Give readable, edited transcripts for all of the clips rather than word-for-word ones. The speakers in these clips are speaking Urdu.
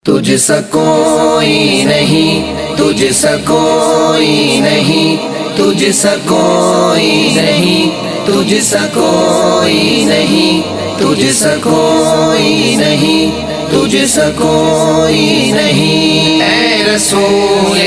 تجھ سا کوئی نہیں، تجھ سا کوئی نہیں، تجھ سا کوئی نہیں، تجھ سا کوئی نہیں، تجھ سا کوئی نہیں، تجھ سا کوئی نہیں۔ اے رسول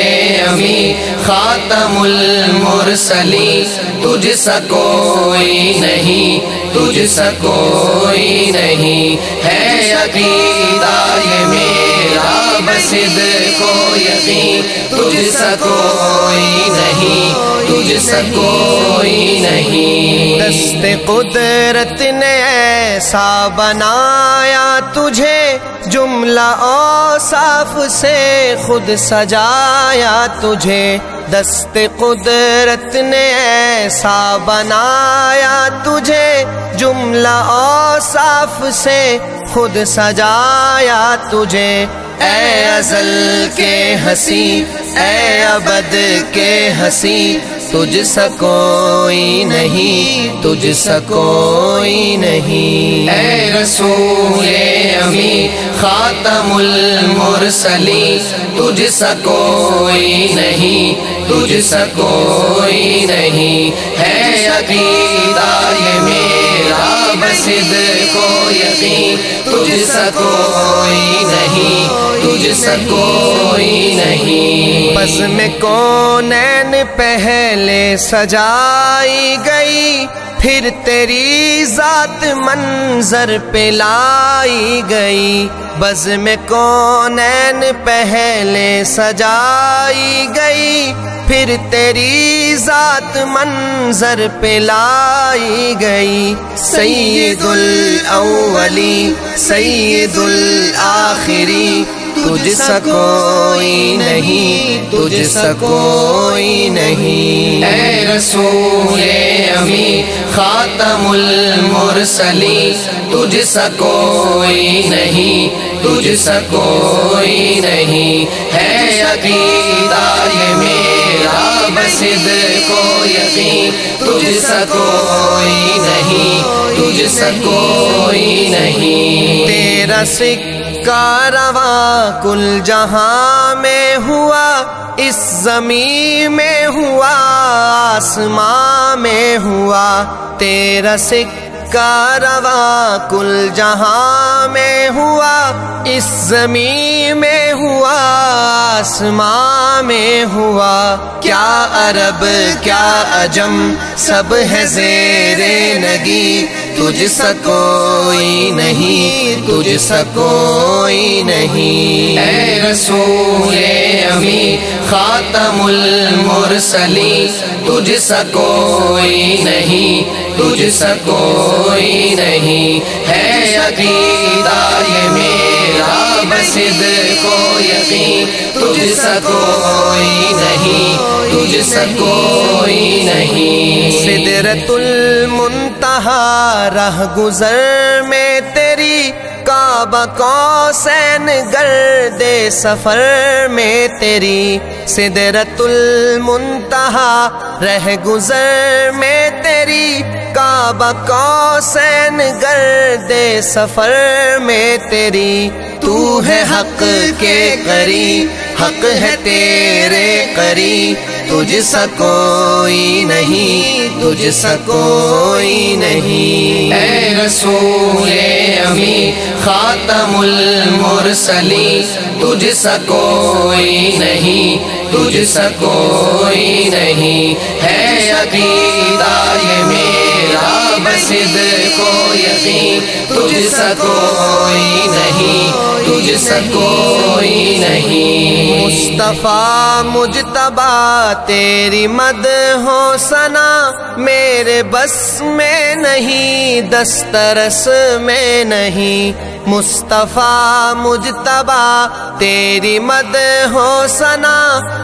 امی خاتم المرسلین، تجھ سا کوئی نہیں، تجھ سا کوئی نہیں، ہے عقیدہ یہ میرا بصدق و یقین، تجھ سا کوئی نہیں، تجھ سا کوئی نہیں۔ دست قدرت نے ایسا بنایا تجھے، جملہ اوصاف سے خود سجایا تجھے، دست قدرت نے ایسا بنایا تجھے، جملہ اوصاف سے خود سجایا تجھے۔ اے ازل کے ہنسی، اے ابد کے ہنسی، تجھ سا کوئی نہیں، تجھ سا کوئی نہیں۔ اے رسول امی خاتم المرسلین، تجھ سا کوئی نہیں، تجھ سا کوئی نہیں، ہے عقیدہ یہ میرا بصدق و یقین، تجھ سا کوئی نہیں، تجھ سا کوئی نہیں۔ بزم کونین پہلے سجائی گئی، پھر تیری ذات منظر پہ لائی گئی، بزم کونین پہلے سجائی گئی، پھر تیری ذات منظر پہ لائی گئی۔ سید الاولی سید الآخری، تجھ سا کوئی نہیں، تجھ سا کوئی نہیں۔ اے رسول امی خاتم المرسلین، تجھ سا کوئی نہیں، تجھ سا کوئی نہیں، ہے عقیدہ یہ میرا بصدق و یقین، تجھ سا کوئی نہیں، تجھ سا کوئی نہیں۔ تیرا سکہ رواں کل جہاں میں ہوا، اس زمین میں ہوا، آسماں میں ہوا، تیرا سکہ رواں کل جہاں میں ہوا، اس زمین میں ہوا، آسماں میں ہوا۔ کیا عرب کیا عجم سب ہے زیر نگی، تجھ سا کوئی نہیں، تجھ سا کوئی نہیں۔ اے رسول امی خاتم المرسلین، تجھ سا کوئی نہیں، تجھ سا کوئی نہیں، ہے عقیدہ یہ میرا بصدق و یقین، تجھ سا کوئی نہیں، تجھ سا کوئی نہیں۔ سدرۃ المنتہا رہ گزر میں تیری، کعبہ قوسین گرد سفر میں تیری، سدرۃ المنتہا رہ گزر میں تیری، کعبہ قوسین گرد سفر میں تیری۔ تو ہے حق کے قریب، حق ہے تیرے قریب، تجھ سا کوئی نہیں، تجھ سا کوئی نہیں۔ اے رسول امی خاتم المرسلین، تجھ سا کوئی نہیں، تجھ سا کوئی نہیں، ہے عقیدہ یہ میرا بصدق و یقین، تجھ سا کوئی نہیں، تجھ سا کوئی نہیں۔ مصطفیٰ مجتبیٰ تیری مدح و ثنا میرے بس میں نہیں، دسترس میں نہیں، مصطفیٰ مجتبیٰ تیری مدح و ثنا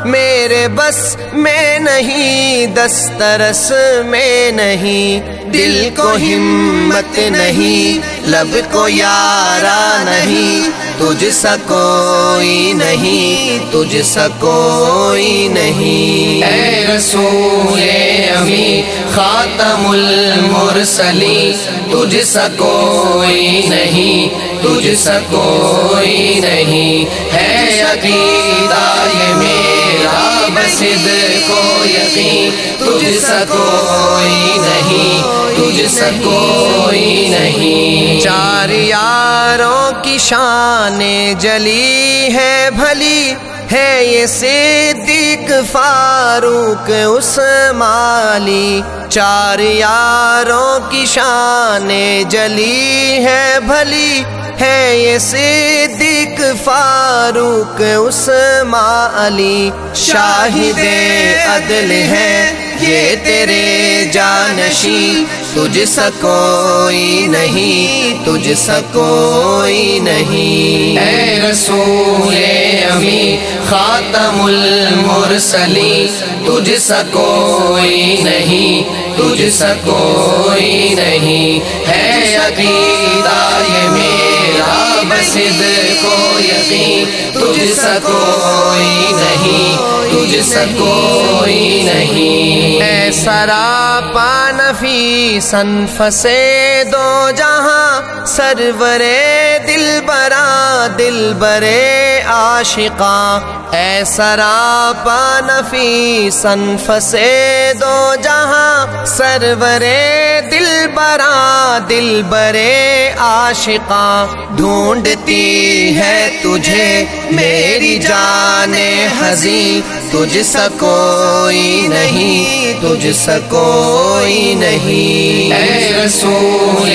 میرے بس میں نہیں، دسترس میں نہیں۔ دل کو ہمت نہیں، لب کو یارا نہیں، تجھ سا کوئی نہیں، تجھ سا کوئی نہیں۔ اے رسول امی خاتم المرسلین، تجھ سا کوئی نہیں، تجھ سا کوئی نہیں ہے عقیدہ یہ میرا بصدق و یقین تجھ سا کوئی نہیں تجھ سا کوئی نہیں چار یاروں کی شان جلی ہے بھلی ہے یہ صدیق فاروق عثمانی چار یاروں کی شان جلی ہے بھلی ہے یہ صدیق فاروق عثمانی شاہد عدل ہے یہ تیرے جانشین تجھ سا کوئی نہیں تجھ سا کوئی نہیں اے رسول امی خاتم المرسلین تجھ سا کوئی نہیں تجھ سا کوئی نہیں ہے عقیدہ یہ میرا بصدق و یقین تجھ سا کوئی نہیں تجھ سا کوئی نہیں اے سراپا نفیس انفس دو جہاں سرور دلبراں دلبر عاشقاں اے سراپا نفیس انفس دو جہاں سرور دلبراں دلبر عاشقاں ڈھونڈتی ہے تجھے میری جان حزین تجھ سا کوئی نہیں تجھ سا کوئی نہیں اے رسول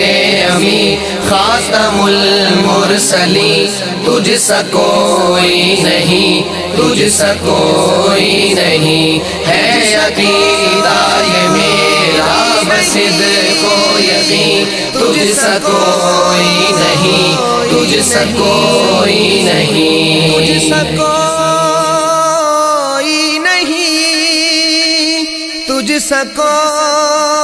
امی خاتم المرسلین تجھ سا کوئی نہیں تجھ سا کوئی نہیں ہے عقیدہ یہ میرا بصدق و یقین تجھ سا کوئی نہیں تجھ سا کوئی نہیں تجھ سا کوئی نہیں تجھ سا کوئی